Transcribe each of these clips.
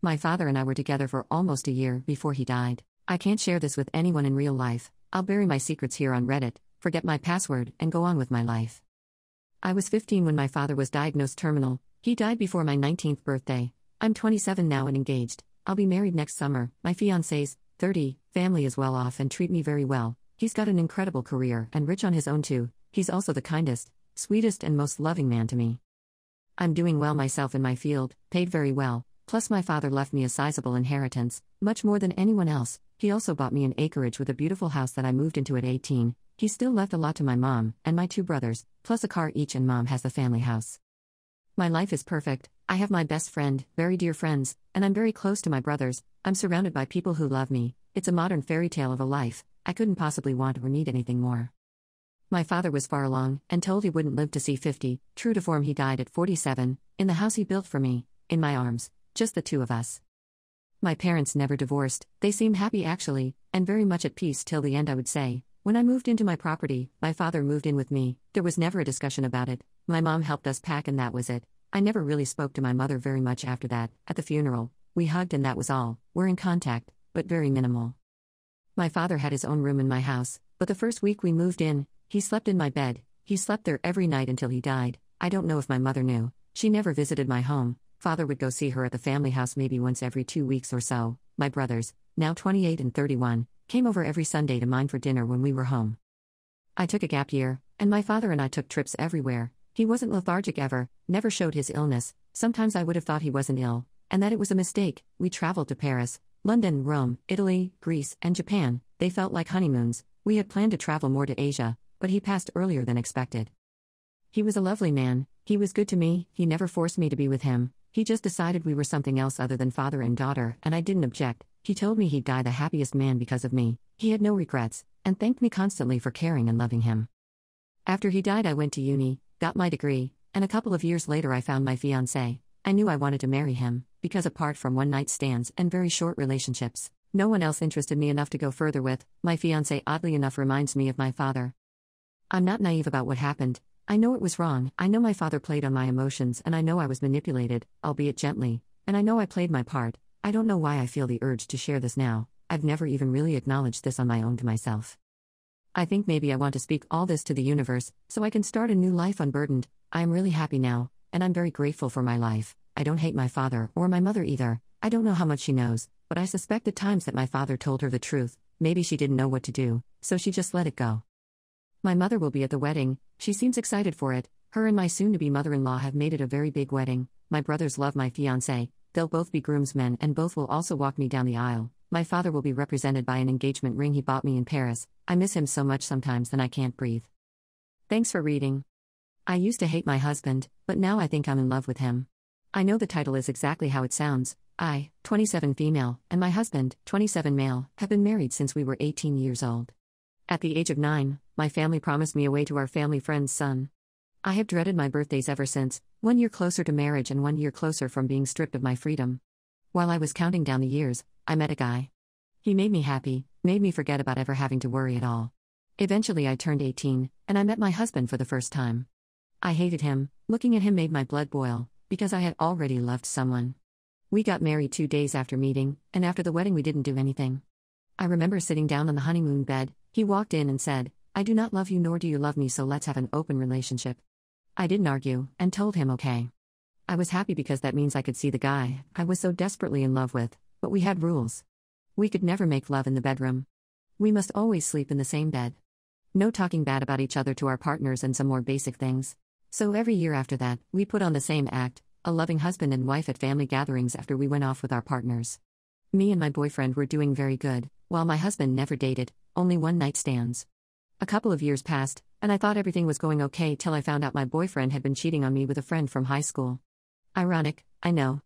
My father and I were together for almost a year before he died. I can't share this with anyone in real life. I'll bury my secrets here on Reddit, forget my password, and go on with my life. I was 15 when my father was diagnosed terminal. He died before my 19th birthday. I'm 27 now and engaged. I'll be married next summer. My fiancé's 30, family is well off and treat me very well. He's got an incredible career and rich on his own too. He's also the kindest, sweetest and most loving man to me. I'm doing well myself in my field, paid very well, plus my father left me a sizable inheritance, much more than anyone else. He also bought me an acreage with a beautiful house that I moved into at 18. He still left a lot to my mom and my 2 brothers, plus a car each, and mom has the family house. My life is perfect. I have my best friend, very dear friends, and I'm very close to my brothers. I'm surrounded by people who love me. It's a modern fairy tale of a life. I couldn't possibly want or need anything more. My father was far along and told he wouldn't live to see 50. True to form, he died at 47, in the house he built for me, in my arms, just the 2 of us. My parents never divorced. They seemed happy actually, and very much at peace till the end, I would say. When I moved into my property, my father moved in with me. There was never a discussion about it. My mom helped us pack and that was it. I never really spoke to my mother very much after that. At the funeral, we hugged and that was all. We're in contact, but very minimal. My father had his own room in my house, but the first week we moved in, he slept in my bed. He slept there every night until he died. I don't know if my mother knew. She never visited my home. Father would go see her at the family house maybe once every 2 weeks or so. My brothers, now 28 and 31, came over every Sunday to mine for dinner when we were home. I took a gap year, and my father and I took trips everywhere. He wasn't lethargic ever, never showed his illness. Sometimes I would have thought he wasn't ill, and that it was a mistake. We traveled to Paris, London, Rome, Italy, Greece, and Japan. They felt like honeymoons. We had planned to travel more to Asia, but he passed earlier than expected. He was a lovely man. He was good to me. He never forced me to be with him. He just decided we were something else other than father and daughter, and I didn't object. He told me he'd die the happiest man because of me. He had no regrets, and thanked me constantly for caring and loving him. After he died, I went to uni, got my degree, and a couple of years later I found my fiancé. I knew I wanted to marry him, because apart from one-night stands and very short relationships, no one else interested me enough to go further with. My fiancé oddly enough reminds me of my father. I'm not naive about what happened. I know it was wrong. I know my father played on my emotions, and I know I was manipulated, albeit gently, and I know I played my part. I don't know why I feel the urge to share this now. I've never even really acknowledged this on my own to myself. I think maybe I want to speak all this to the universe, so I can start a new life unburdened. I am really happy now, and I'm very grateful for my life. I don't hate my father or my mother either. I don't know how much she knows, but I suspect at times that my father told her the truth. Maybe she didn't know what to do, so she just let it go. My mother will be at the wedding. She seems excited for it. Her and my soon-to-be mother-in-law have made it a very big wedding. My brothers love my fiancé. They'll both be groomsmen and both will also walk me down the aisle. My father will be represented by an engagement ring he bought me in Paris. I miss him so much sometimes that I can't breathe. Thanks for reading. I used to hate my husband, but now I think I'm in love with him. I know the title is exactly how it sounds. I, 27 female, and my husband, 27 male, have been married since we were 18 years old. At the age of 9, my family promised me away to our family friend's son. I have dreaded my birthdays ever since, 1 year closer to marriage and 1 year closer from being stripped of my freedom. While I was counting down the years, I met a guy. He made me happy, made me forget about ever having to worry at all. Eventually I turned 18, and I met my husband for the first time. I hated him. Looking at him made my blood boil, because I had already loved someone. We got married 2 days after meeting, and after the wedding we didn't do anything. I remember sitting down on the honeymoon bed. He walked in and said, "I do not love you nor do you love me, so let's have an open relationship." I didn't argue, and told him okay. I was happy because that means I could see the guy I was so desperately in love with, but we had rules. We could never make love in the bedroom. We must always sleep in the same bed. No talking bad about each other to our partners and some more basic things. So every year after that, we put on the same act, a loving husband and wife at family gatherings after we went off with our partners. Me and my boyfriend were doing very good, while my husband never dated, only one-night stands. A couple of years passed, and I thought everything was going okay till I found out my boyfriend had been cheating on me with a friend from high school. Ironic, I know.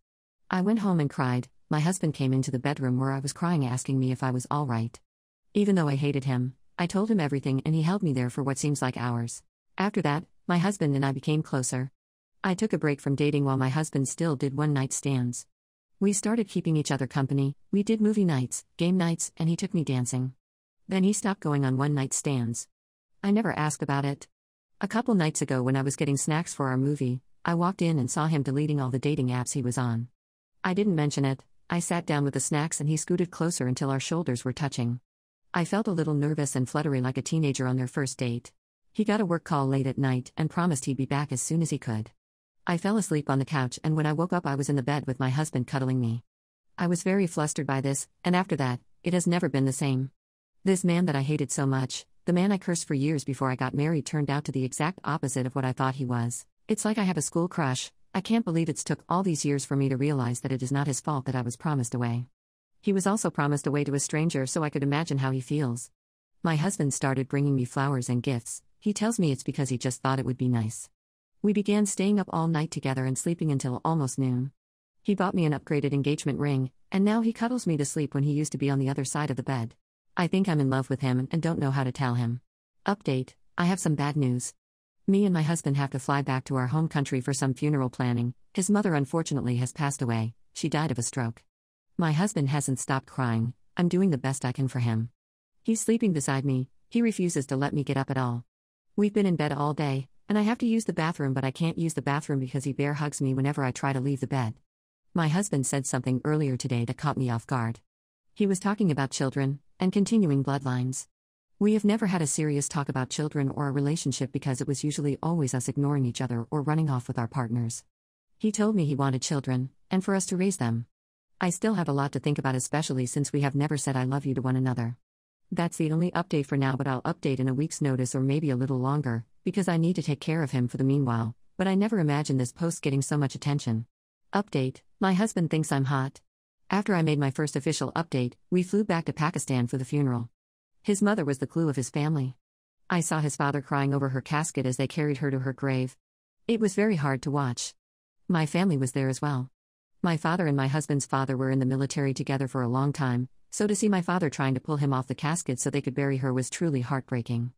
I went home and cried. My husband came into the bedroom where I was crying asking me if I was all right. Even though I hated him, I told him everything and he held me there for what seems like hours. After that, my husband and I became closer. I took a break from dating while my husband still did one-night stands. We started keeping each other company. We did movie nights, game nights, and he took me dancing. Then he stopped going on one-night stands. I never asked about it. A couple nights ago when I was getting snacks for our movie, I walked in and saw him deleting all the dating apps he was on. I didn't mention it. I sat down with the snacks and he scooted closer until our shoulders were touching. I felt a little nervous and fluttery like a teenager on their first date. He got a work call late at night and promised he'd be back as soon as he could. I fell asleep on the couch, and when I woke up I was in the bed with my husband cuddling me. I was very flustered by this, and after that, it has never been the same. This man that I hated so much, the man I cursed for years before I got married, turned out to the exact opposite of what I thought he was. It's like I have a school crush. I can't believe it's took all these years for me to realize that it is not his fault that I was promised away. He was also promised away to a stranger, so I could imagine how he feels. My husband started bringing me flowers and gifts. He tells me it's because he just thought it would be nice. We began staying up all night together and sleeping until almost noon. He bought me an upgraded engagement ring, and now he cuddles me to sleep when he used to be on the other side of the bed. I think I'm in love with him and don't know how to tell him. Update: I have some bad news. Me and my husband have to fly back to our home country for some funeral planning. His mother unfortunately has passed away. She died of a stroke. My husband hasn't stopped crying. I'm doing the best I can for him. He's sleeping beside me. He refuses to let me get up at all. We've been in bed all day, and I have to use the bathroom, but I can't use the bathroom because he bear hugs me whenever I try to leave the bed. My husband said something earlier today that caught me off guard. He was talking about children and continuing bloodlines. We have never had a serious talk about children or a relationship because it was usually always us ignoring each other or running off with our partners. He told me he wanted children, and for us to raise them. I still have a lot to think about, especially since we have never said I love you to one another. That's the only update for now, but I'll update in a week's notice or maybe a little longer, because I need to take care of him for the meanwhile, but I never imagined this post getting so much attention. Update: my husband thinks I'm hot. After I made my first official update, we flew back to Pakistan for the funeral. His mother was the glue of his family. I saw his father crying over her casket as they carried her to her grave. It was very hard to watch. My family was there as well. My father and my husband's father were in the military together for a long time, so to see my father trying to pull him off the casket so they could bury her was truly heartbreaking.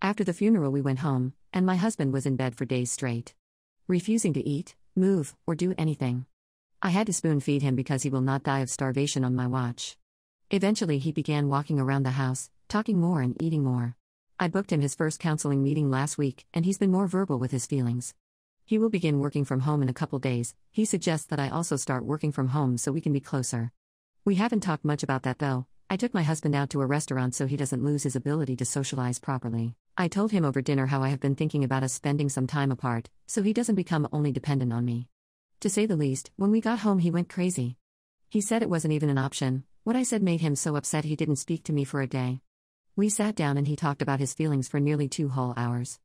After the funeral we went home, and my husband was in bed for days straight, refusing to eat, move, or do anything. I had to spoon feed him because he will not die of starvation on my watch. Eventually he began walking around the house, talking more and eating more. I booked him his first counseling meeting last week, and he's been more verbal with his feelings. He will begin working from home in a couple days. He suggests that I also start working from home so we can be closer. We haven't talked much about that though. I took my husband out to a restaurant so he doesn't lose his ability to socialize properly. I told him over dinner how I have been thinking about us spending some time apart, so he doesn't become only dependent on me. To say the least, when we got home he went crazy. He said it wasn't even an option. What I said made him so upset he didn't speak to me for a day. We sat down and he talked about his feelings for nearly 2 whole hours.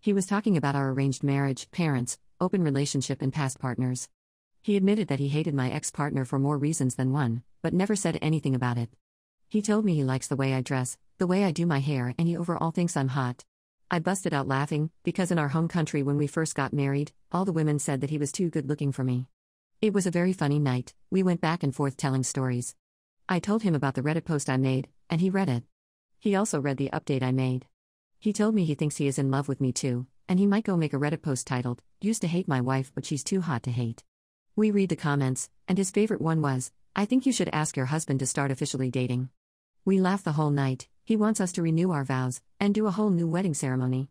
He was talking about our arranged marriage, parents, open relationship and past partners. He admitted that he hated my ex-partner for more reasons than one, but never said anything about it. He told me he likes the way I dress, the way I do my hair, and he overall thinks I'm hot. I busted out laughing, because in our home country when we first got married, all the women said that he was too good looking for me. It was a very funny night. We went back and forth telling stories. I told him about the Reddit post I made, and he read it. He also read the update I made. He told me he thinks he is in love with me too, and he might go make a Reddit post titled, "Used to hate my wife but she's too hot to hate." We read the comments, and his favorite one was, "I think you should ask your husband to start officially dating." We laughed the whole night. He wants us to renew our vows, and do a whole new wedding ceremony.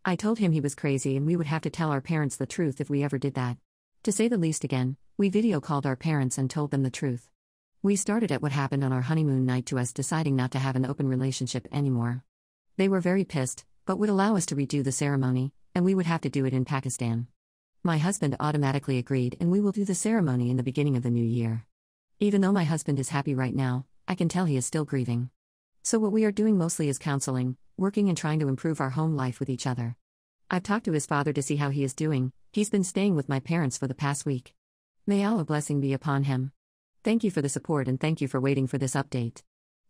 I told him he was crazy and we would have to tell our parents the truth if we ever did that. To say the least again, we video called our parents and told them the truth. We started at what happened on our honeymoon night to us deciding not to have an open relationship anymore. They were very pissed, but would allow us to redo the ceremony, and we would have to do it in Pakistan. My husband automatically agreed, and we will do the ceremony in the beginning of the new year. Even though my husband is happy right now, I can tell he is still grieving. So what we are doing mostly is counseling, working and trying to improve our home life with each other. I've talked to his father to see how he is doing. He's been staying with my parents for the past week. May Allah's blessing be upon him. Thank you for the support and thank you for waiting for this update.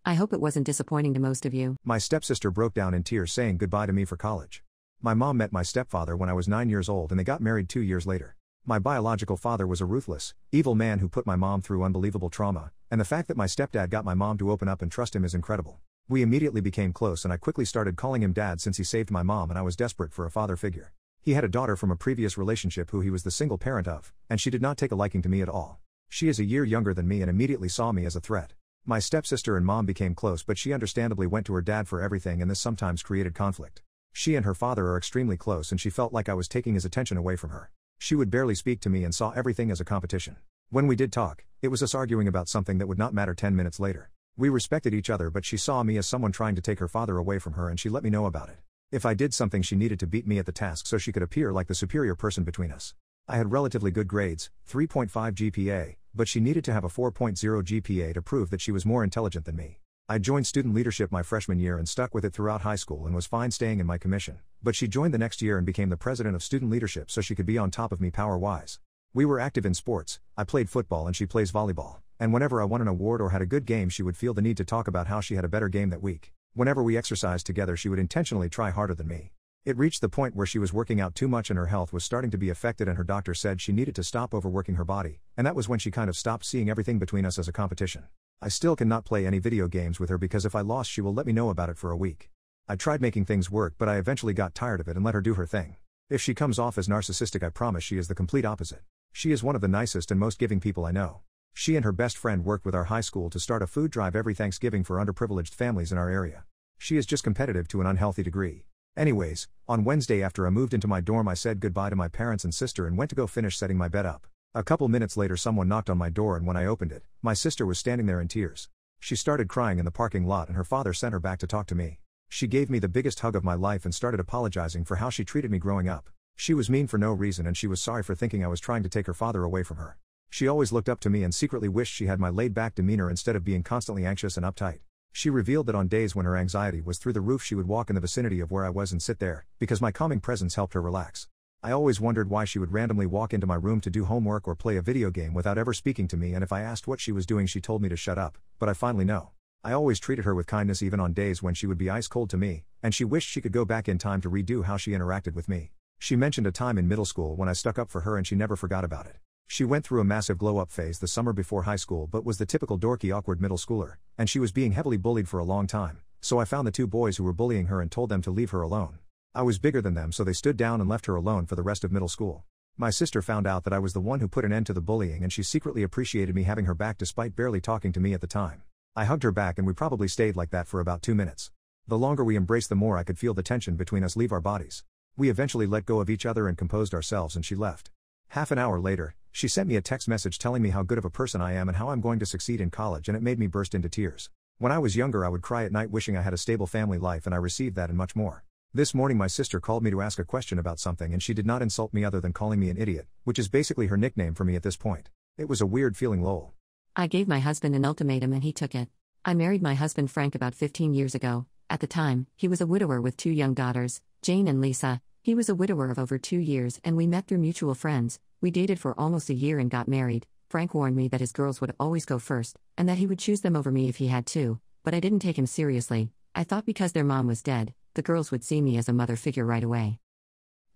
I hope it wasn't disappointing to most of you. My stepsister broke down in tears saying goodbye to me for college. My mom met my stepfather when I was 9 years old and they got married 2 years later. My biological father was a ruthless, evil man who put my mom through unbelievable trauma, and the fact that my stepdad got my mom to open up and trust him is incredible. We immediately became close and I quickly started calling him dad since he saved my mom and I was desperate for a father figure. He had a daughter from a previous relationship who he was the single parent of, and she did not take a liking to me at all. She is a year younger than me and immediately saw me as a threat. My stepsister and mom became close, but she understandably went to her dad for everything and this sometimes created conflict. She and her father are extremely close and she felt like I was taking his attention away from her. She would barely speak to me and saw everything as a competition. When we did talk, it was us arguing about something that would not matter 10 minutes later. We respected each other, but she saw me as someone trying to take her father away from her, and she let me know about it. If I did something, she needed to beat me at the task so she could appear like the superior person between us. I had relatively good grades, 3.5 GPA, but she needed to have a 4.0 GPA to prove that she was more intelligent than me. I joined student leadership my freshman year and stuck with it throughout high school and was fine staying in my commission, but she joined the next year and became the president of student leadership so she could be on top of me power-wise. We were active in sports. I played football and she plays volleyball, and whenever I won an award or had a good game, she would feel the need to talk about how she had a better game that week. Whenever we exercised together, she would intentionally try harder than me. It reached the point where she was working out too much and her health was starting to be affected, and her doctor said she needed to stop overworking her body, and that was when she kind of stopped seeing everything between us as a competition. I still cannot play any video games with her because if I lost, she will let me know about it for a week. I tried making things work, but I eventually got tired of it and let her do her thing. If she comes off as narcissistic, I promise she is the complete opposite. She is one of the nicest and most giving people I know. She and her best friend worked with our high school to start a food drive every Thanksgiving for underprivileged families in our area. She is just competitive to an unhealthy degree. Anyways, on Wednesday after I moved into my dorm, I said goodbye to my parents and sister and went to go finish setting my bed up. A couple minutes later, someone knocked on my door, and when I opened it, my sister was standing there in tears. She started crying in the parking lot, and her father sent her back to talk to me. She gave me the biggest hug of my life and started apologizing for how she treated me growing up. She was mean for no reason, and she was sorry for thinking I was trying to take her father away from her. She always looked up to me and secretly wished she had my laid-back demeanor instead of being constantly anxious and uptight. She revealed that on days when her anxiety was through the roof, she would walk in the vicinity of where I was and sit there, because my calming presence helped her relax. I always wondered why she would randomly walk into my room to do homework or play a video game without ever speaking to me, and if I asked what she was doing, she told me to shut up, but I finally know. I always treated her with kindness even on days when she would be ice cold to me, and she wished she could go back in time to redo how she interacted with me. She mentioned a time in middle school when I stuck up for her and she never forgot about it. She went through a massive glow-up phase the summer before high school, but was the typical dorky, awkward middle schooler, and she was being heavily bullied for a long time, so I found the two boys who were bullying her and told them to leave her alone. I was bigger than them, so they stood down and left her alone for the rest of middle school. My sister found out that I was the one who put an end to the bullying, and she secretly appreciated me having her back despite barely talking to me at the time. I hugged her back and we probably stayed like that for about 2 minutes. The longer we embraced, the more I could feel the tension between us leave our bodies. We eventually let go of each other and composed ourselves, and she left. Half an hour later, she sent me a text message telling me how good of a person I am and how I'm going to succeed in college, and it made me burst into tears. When I was younger, I would cry at night wishing I had a stable family life, and I received that and much more. This morning my sister called me to ask a question about something, and she did not insult me other than calling me an idiot, which is basically her nickname for me at this point. It was a weird feeling, lol. I gave my husband an ultimatum and he took it. I married my husband Frank about 15 years ago. At the time, he was a widower with 2 young daughters, Jane and Lisa. He was a widower of over 2 years, and we met through mutual friends. We dated for almost a year and got married. Frank warned me that his girls would always go first, and that he would choose them over me if he had to, but I didn't take him seriously. I thought because their mom was dead, the girls would see me as a mother figure right away.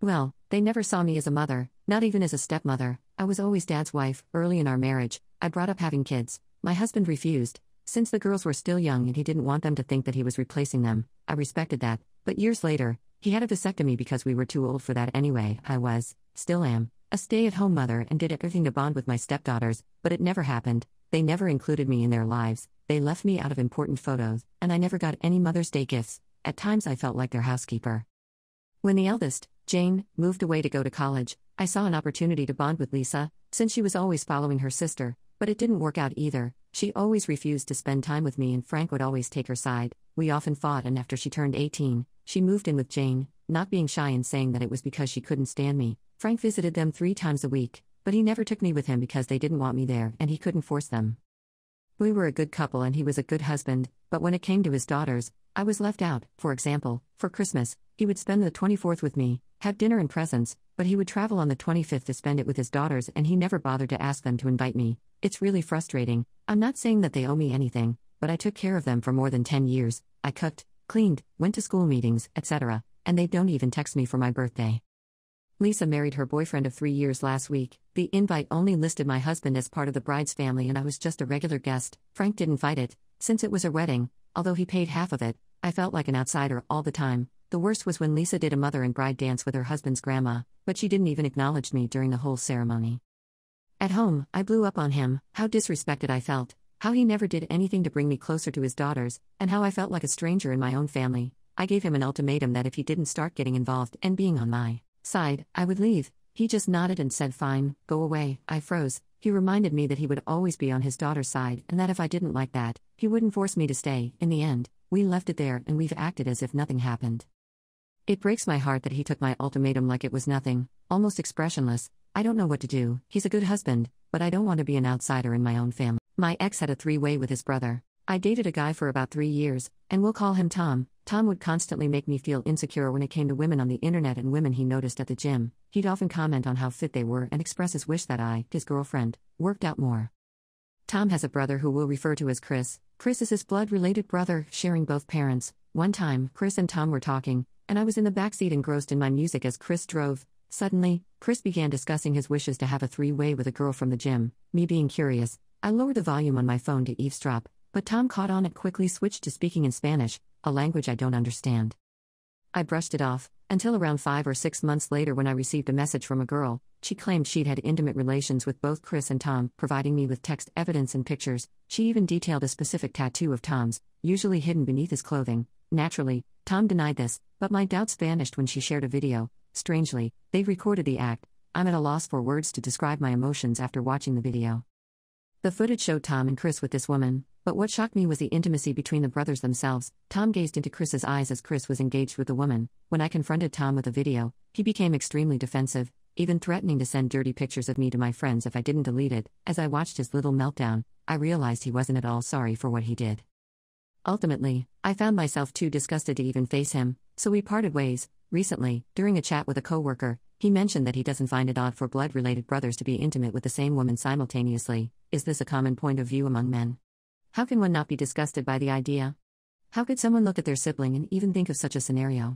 Well, they never saw me as a mother, not even as a stepmother. I was always Dad's wife. Early in our marriage, I brought up having kids. My husband refused, since the girls were still young and he didn't want them to think that he was replacing them. I respected that, but years later, he had a vasectomy because we were too old for that anyway. I was, still am, a stay-at-home mother and did everything to bond with my stepdaughters, but it never happened. They never included me in their lives. They left me out of important photos, and I never got any Mother's Day gifts. At times I felt like their housekeeper. When the eldest, Jane, moved away to go to college, I saw an opportunity to bond with Lisa, since she was always following her sister, but it didn't work out either. She always refused to spend time with me and Frank would always take her side. We often fought, and after she turned 18, she moved in with Jane, not being shy and saying that it was because she couldn't stand me. Frank visited them 3 times a week, but he never took me with him because they didn't want me there and he couldn't force them. We were a good couple and he was a good husband, but when it came to his daughters, I was left out. For example, for Christmas, he would spend the 24th with me, have dinner and presents, but he would travel on the 25th to spend it with his daughters and he never bothered to ask them to invite me. It's really frustrating. I'm not saying that they owe me anything, but I took care of them for more than 10 years. I cooked, cleaned, went to school meetings, etc., and they don't even text me for my birthday. Lisa married her boyfriend of 3 years last week. The invite only listed my husband as part of the bride's family and I was just a regular guest. Frank didn't fight it, since it was a wedding. Although he paid half of it, I felt like an outsider all the time. The worst was when Lisa did a mother and bride dance with her husband's grandma, but she didn't even acknowledge me during the whole ceremony. At home, I blew up on him, how disrespected I felt, how he never did anything to bring me closer to his daughters, and how I felt like a stranger in my own family. I gave him an ultimatum that if he didn't start getting involved and being on my side, I would leave. He just nodded and said fine, go away. I froze. he reminded me that he would always be on his daughter's side and that if I didn't like that, he wouldn't force me to stay. In the end, we left it there and we've acted as if nothing happened. It breaks my heart that he took my ultimatum like it was nothing, almost expressionless. I don't know what to do. He's a good husband, but I don't want to be an outsider in my own family. My ex had a three-way with his brother. I dated a guy for about 3 years, and we'll call him Tom. Tom would constantly make me feel insecure when it came to women on the internet and women he noticed at the gym. He'd often comment on how fit they were and express his wish that I, his girlfriend, worked out more. Tom has a brother who we'll refer to as Chris. Chris is his blood-related brother, sharing both parents. One time, Chris and Tom were talking, and I was in the backseat engrossed in my music as Chris drove. Suddenly, Chris began discussing his wishes to have a three-way with a girl from the gym. Me being curious, I lowered the volume on my phone to eavesdrop, but Tom caught on and quickly switched to speaking in Spanish, a language I don't understand. I brushed it off, until around 5 or 6 months later when I received a message from a girl. She claimed she'd had intimate relations with both Chris and Tom, providing me with text evidence and pictures. She even detailed a specific tattoo of Tom's, usually hidden beneath his clothing. Naturally, Tom denied this, but my doubts vanished when she shared a video. Strangely, they recorded the act. I'm at a loss for words to describe my emotions after watching the video. The footage showed Tom and Chris with this woman, but what shocked me was the intimacy between the brothers themselves. Tom gazed into Chris's eyes as Chris was engaged with the woman. When I confronted Tom with the video, he became extremely defensive, even threatening to send dirty pictures of me to my friends if I didn't delete it. As I watched his little meltdown, I realized he wasn't at all sorry for what he did. Ultimately, I found myself too disgusted to even face him, so we parted ways. Recently, during a chat with a coworker, he mentioned that he doesn't find it odd for blood-related brothers to be intimate with the same woman simultaneously. Is this a common point of view among men? How can one not be disgusted by the idea? How could someone look at their sibling and even think of such a scenario?